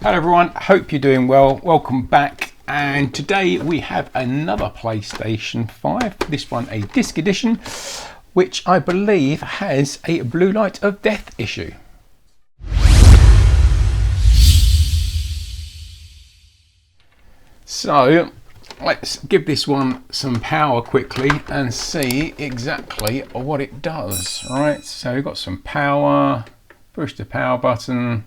Hello everyone, hope you're doing well. Welcome back, and today we have another PlayStation 5, this one a disc edition, which I believe has a blue light of death issue. So let's give this one some power quickly and see exactly what it does. Right, so we've got some power, push the power button.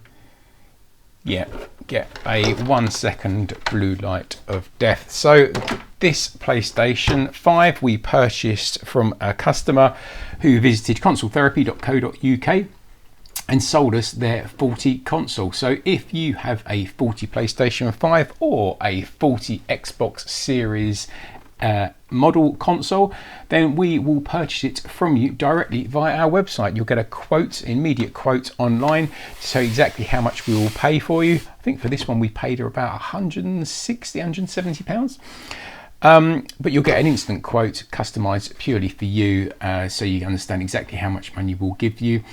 Yeah, get a 1 second blue light of death. So this PlayStation 5 we purchased from a customer who visited consoletherapy.co.uk and sold us their faulty console. So if you have a faulty PlayStation 5 or a faulty Xbox Series model console, then we will purchase it from you directly via our website. You'll get a quote, immediate quote online to show exactly how much we will pay for you. I think for this one we paid her about 160, 170 pounds. But you'll get an instant quote customized purely for you, so you understand exactly how much money we'll give you.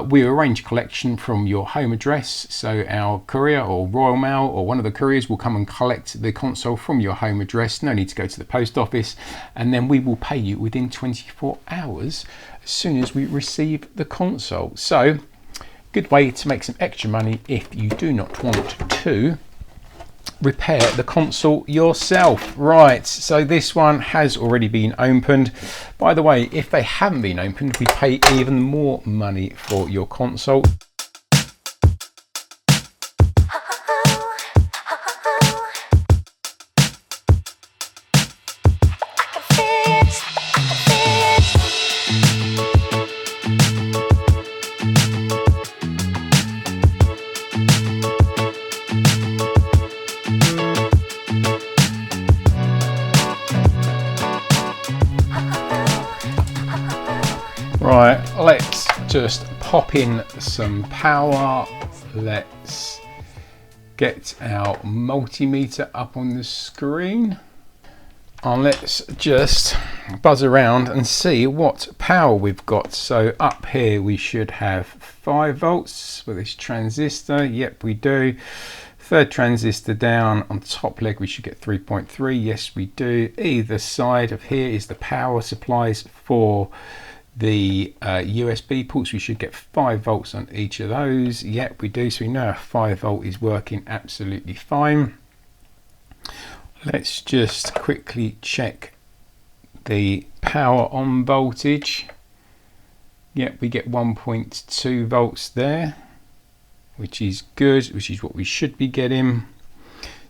We arrange collection from your home address, so our courier or Royal Mail or one of the couriers will come and collect the console from your home address. No need to go to the post office, and then we will pay you within 24 hours as soon as we receive the console. So good way to make some extra money if you do not want to repair the console yourself. Right, so this one has already been opened. By the way, if they haven't been opened, we pay even more money for your console. Right, let's just pop in some power. Let's get our multimeter up on the screen. And let's just buzz around and see what power we've got. So up here we should have 5 volts for this transistor. Yep, we do. Third transistor down on top leg we should get 3.3. Yes, we do. Either side of here is the power supplies for the USB ports. We should get 5 volts on each of those. Yep, we do. So we know a 5 volt is working absolutely fine. Let's just quickly check the power on voltage. Yep, we get 1.2 volts there, which is good, which is what we should be getting.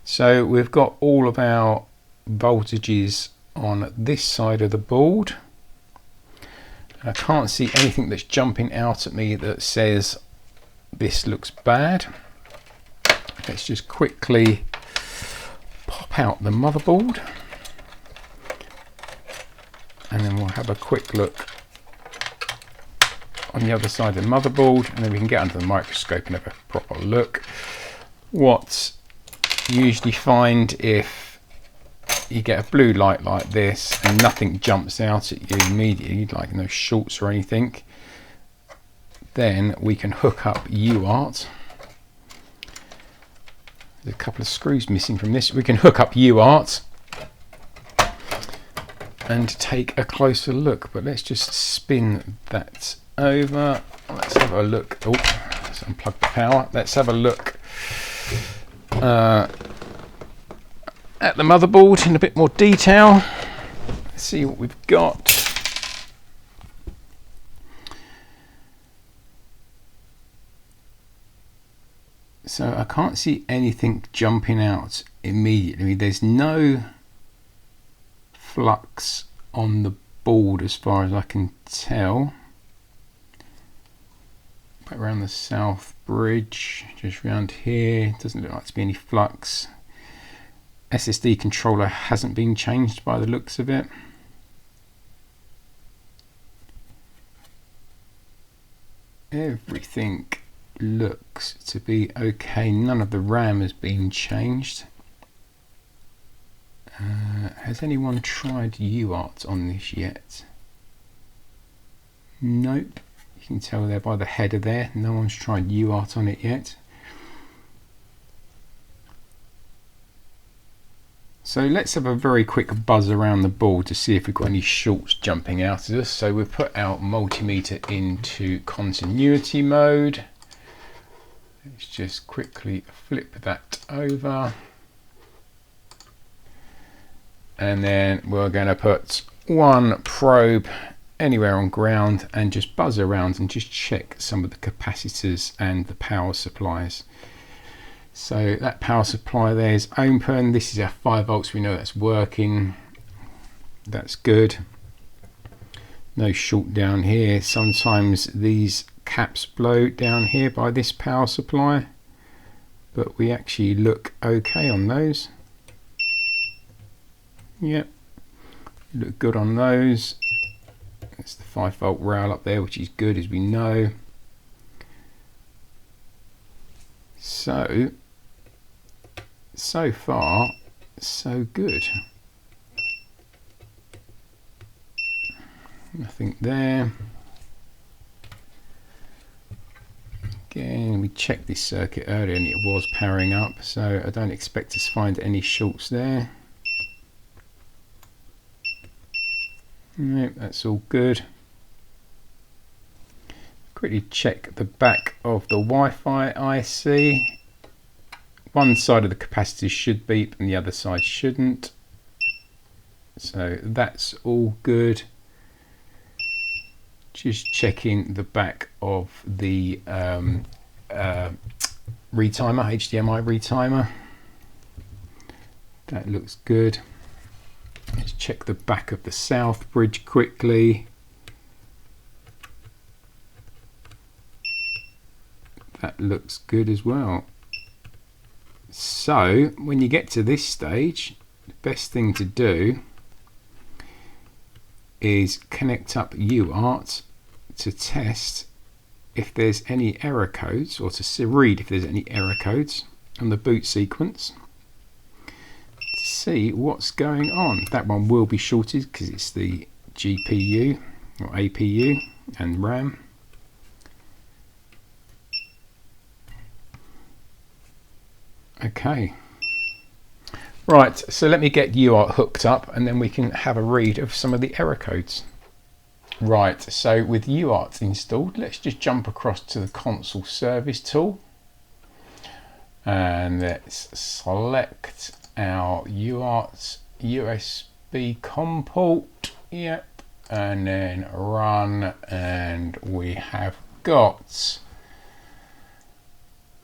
So we've got all of our voltages on this side of the board. I can't see anything that's jumping out at me that says this looks bad. Let's just quickly pop out the motherboard and then we'll have a quick look on the other side of the motherboard, and then we can get under the microscope and have a proper look. What you usually find if you get a blue light like this and nothing jumps out at you immediately, like no shorts or anything, then we can hook up UART. There's a couple of screws missing from this. We can hook up UART and take a closer look, but let's just spin that over. Let's have a look. Oh, let's unplug the power. Let's have a look at the motherboard in a bit more detail. Let's see what we've got. So I can't see anything jumping out immediately. There's no flux on the board as far as I can tell. Back around the south bridge, just around here, doesn't look like to be any flux. SSD controller hasn't been changed by the looks of it. Everything looks to be okay. None of the RAM has been changed. Has anyone tried UART on this yet? Nope. You can tell there by the header there, no one's tried UART on it yet. So let's have a very quick buzz around the board to see if we've got any shorts jumping out at us. So we've put our multimeter into continuity mode. Let's just quickly flip that over. And then we're going to put one probe anywhere on ground and just buzz around and just check some of the capacitors and the power supplies. So that power supply there is open. This is our 5 volts. We know that's working. That's good. No short down here. Sometimes these caps blow down here by this power supply, but we actually look okay on those. Yep, look good on those. That's the 5 volt rail up there, which is good, as we know. So far, so good. Nothing there. Again, we checked this circuit earlier and it was powering up, so I don't expect to find any shorts there. Nope, that's all good. Quickly check the back of the Wi-Fi IC. One side of the capacitor should beep and the other side shouldn't. So that's all good. Just checking the back of the retimer, HDMI retimer. That looks good. Let's check the back of the south bridge quickly. That looks good as well. So when you get to this stage, the best thing to do is connect up UART to test if there's any error codes, or to read if there's any error codes on the boot sequence, to see what's going on. That one will be shorted because it's the GPU or APU and RAM. Okay, right, so let me get UART hooked up and then we can have a read of some of the error codes. Right, so with UART installed, let's just jump across to the console service tool and let's select our UART USB COM port. Yep, and then run, and we have got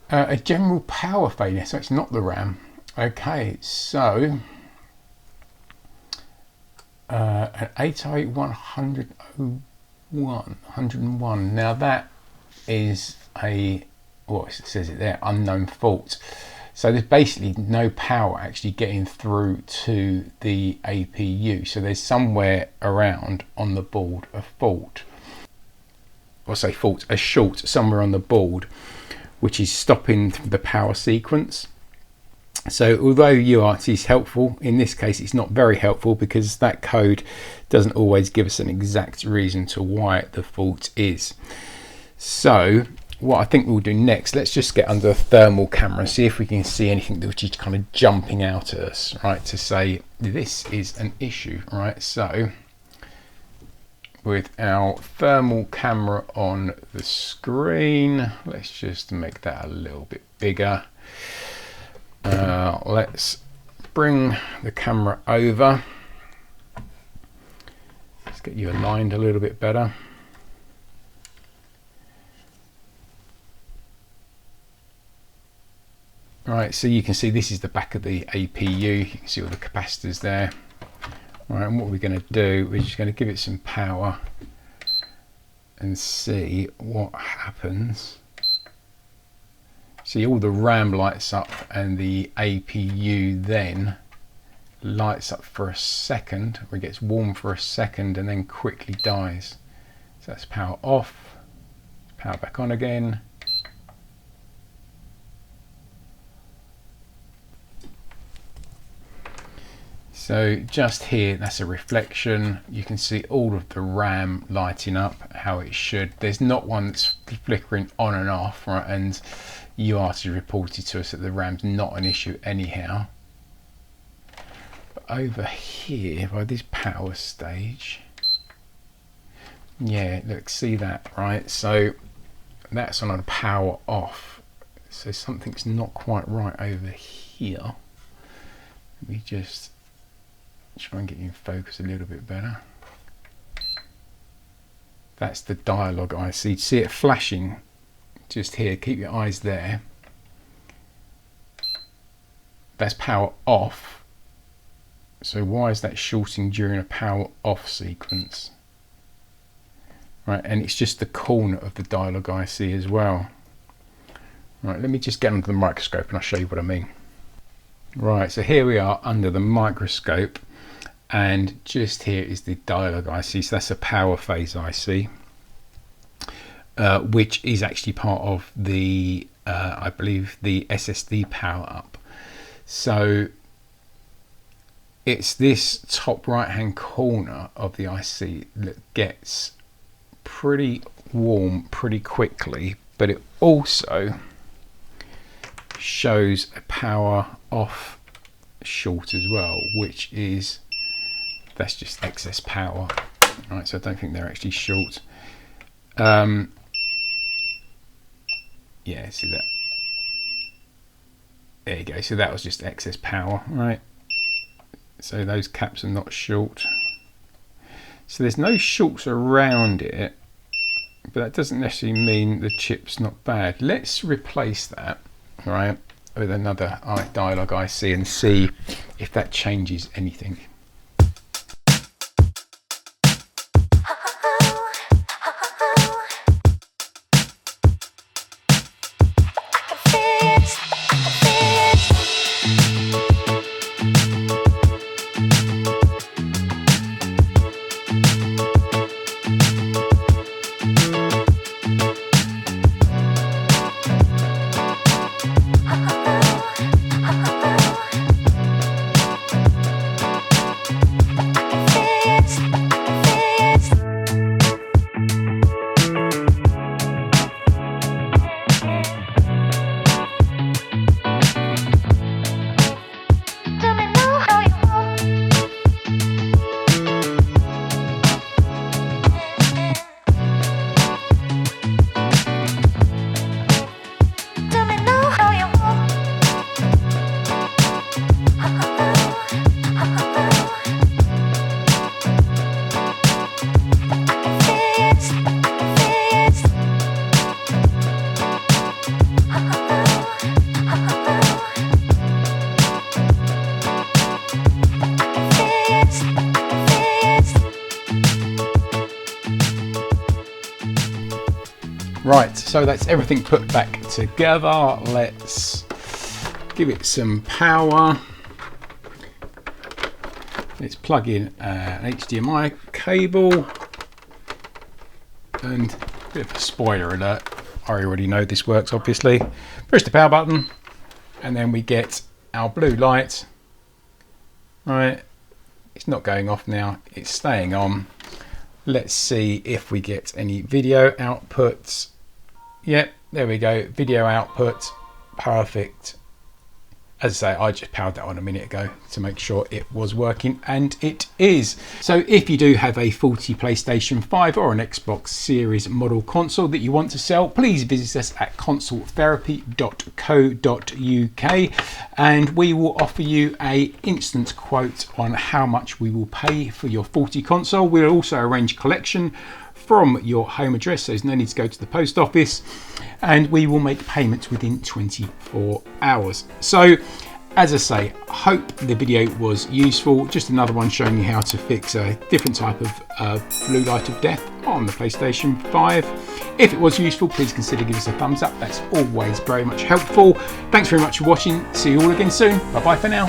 a general power failure, so it's not the RAM. Okay, so an 808.101. Now that is a, what it says it there, unknown fault. So there's basically no power actually getting through to the APU. So there's somewhere around on the board a fault, or say fault, a short somewhere on the board, which is stopping the power sequence. So although UART is helpful, in this case it's not very helpful because that code doesn't always give us an exact reason to why the fault is. So what I think we'll do next, let's just get under a thermal camera and see if we can see anything which is kind of jumping out at us, right, to say this is an issue, right? So with our thermal camera on the screen, let's just make that a little bit bigger. Let's bring the camera over. Let's get you aligned a little bit better. Right, so you can see this is the back of the APU. You can see all the capacitors there. Right, and what we're going to do, we're just going to give it some power and see what happens. See, all the RAM lights up and the APU then lights up for a second, or it gets warm for a second and then quickly dies. So that's power off, power back on again. So just here, that's a reflection. You can see all of the RAM lighting up how it should. There's not one that's flickering on and off, right? And UART has reported to us that the RAM's not an issue anyhow. over here by this power stage, yeah, look, see that, right? So that's on a power off. So something's not quite right over here. Let me just try and get you in focus a little bit better. That's the Dialog IC. See it flashing just here. Keep your eyes there. That's power off. So why is that shorting during a power off sequence? Right, and it's just the corner of the Dialog IC as well. Right, let me just get under the microscope and I'll show you what I mean. Right, so here we are under the microscope, and just here is the Dialog IC. So that's a power phase IC, which is actually part of the, I believe, the SSD power up. So it's this top right hand corner of the IC that gets pretty warm pretty quickly, but it also shows a power off short as well, which is, that's just excess power. Right, so I don't think they're actually short. Yeah, see that? There you go. So that was just excess power, right? So those caps are not short. So there's no shorts around it, but that doesn't necessarily mean the chip's not bad. Let's replace that, right, with another Dialog IC and see if that changes anything. Right, so that's everything put back together. Let's give it some power. Let's plug in an HDMI cable, and a bit of a spoiler alert, I already know this works obviously. Push the power button and then we get our blue light. Right, it's not going off now, it's staying on. Let's see if we get any video outputs. Yep, there we go, video output, perfect. As I say, I just powered that on a minute ago to make sure it was working, and it is. So if you do have a faulty PlayStation 5 or an Xbox Series model console that you want to sell, please visit us at consoletherapy.co.uk and we will offer you an instant quote on how much we will pay for your faulty console. We'll also arrange collection from your home address, so there's no need to go to the post office, and we will make payments within 24 hours. So as I say, hope the video was useful. Just another one showing you how to fix a different type of blue light of death on the PlayStation 5. If it was useful, please consider giving us a thumbs up. That's always very much helpful. Thanks very much for watching. See you all again soon. Bye bye for now.